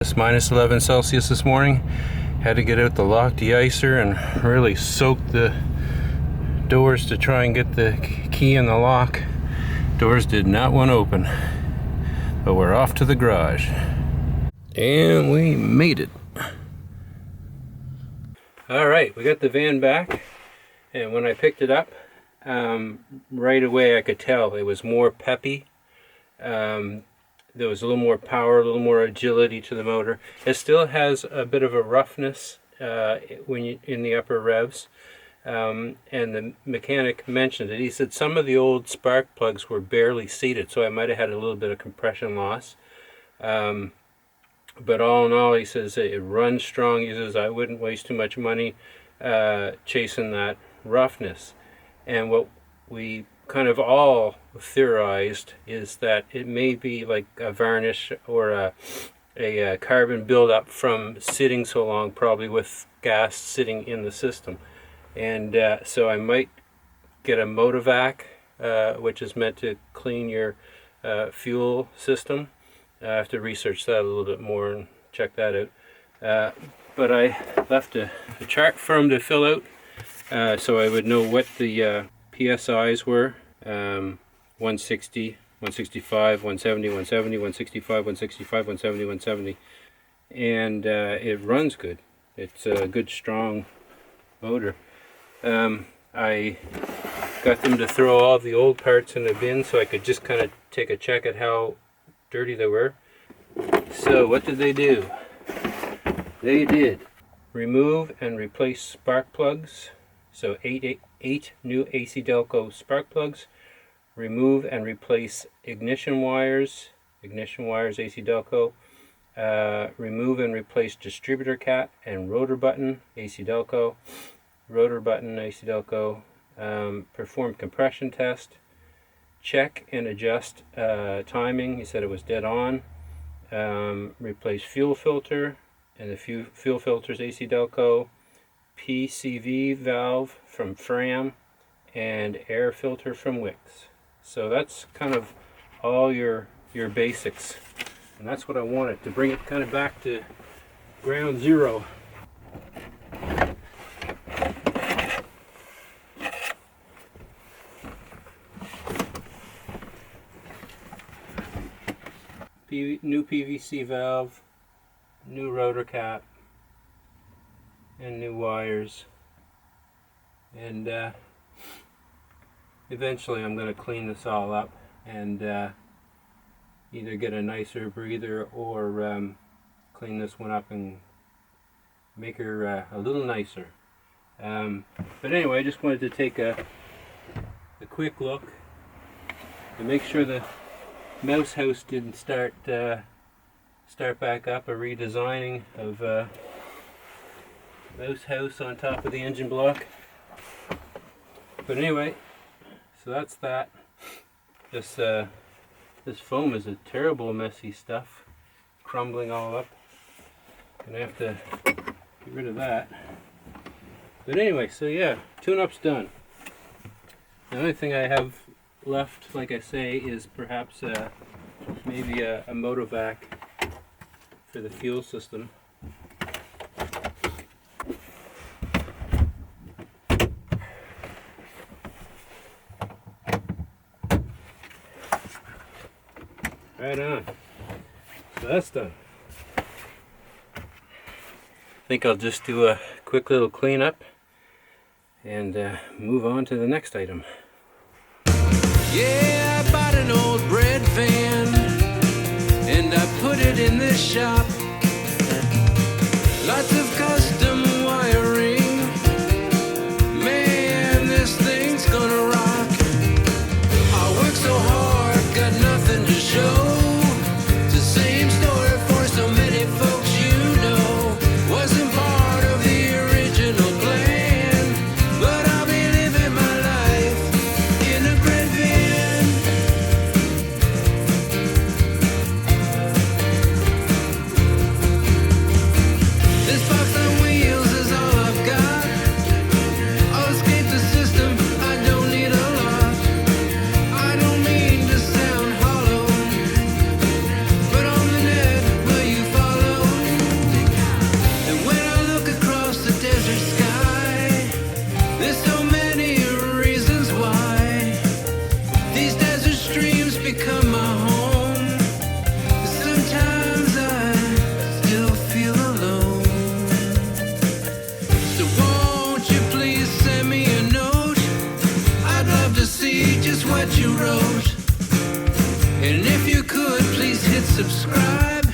It's minus 11 Celsius this morning. Had to get out the lock de-icer and really soak the doors to try and get the key in the lock. Doors did not want to open, but we're off to the garage. And we made it. All right, we got the van back, and when I picked it up, right away I could tell it was more peppy. There was a little more power, a little more agility to the motor. It still has a bit of a roughness when you in the upper revs. And the mechanic mentioned it. He said some of the old spark plugs were barely seated, so I might have had a little bit of compression loss. But all in all, he says it runs strong. He says I wouldn't waste too much money chasing that roughness. And what we kind of all theorized is that it may be like a varnish or a carbon buildup from sitting so long, probably with gas sitting in the system. And so I might get a Motovac, which is meant to clean your fuel system. I have to research that a little bit more and check that out. But I left a chart for him to fill out so I would know what the PSIs were. 160, 165, 170, 170, 165, 165, 170, 170. And it runs good. It's a good, strong motor. I got them to throw all the old parts in the bin so I could just kind of take a check at how dirty they were. So what did they do? They did remove and replace spark plugs. So eight new AC Delco spark plugs. Remove and replace ignition wires AC Delco. Remove and replace distributor cap and rotor button AC Delco. Rotor button AC Delco. Perform compression test. Check and adjust timing. He said it was dead on. Replace fuel filter and the fuel filters AC Delco. PCV valve from Fram and air filter from Wix. So that's kind of all your basics, and that's what I wanted, to bring it kind of back to ground zero. New PVC valve, new rotor cap, and new wires. And eventually I'm going to clean this all up and either get a nicer breather or clean this one up and make her a little nicer. But anyway, I just wanted to take a quick look to make sure the mouse house didn't start back up, a redesigning of mouse house on top of the engine block. But anyway, so that's that. This foam is a terrible messy stuff, crumbling all up. Gonna have to get rid of that. But anyway, so yeah, tune-up's done. The only thing I have left, like I say, is perhaps maybe a Motovac for the fuel system. Right on. So that's done. I think I'll just do a quick little cleanup and move on to the next item. Yeah, I bought an old bread van and I put it in this shop. Lots of custom wiring. Man, this thing's gonna rock. I work so hard, got nothing to show. It's the same story for so many folks you know. Wasn't part of the original plan, but I'll be living my life in a bread van. This box please hit subscribe.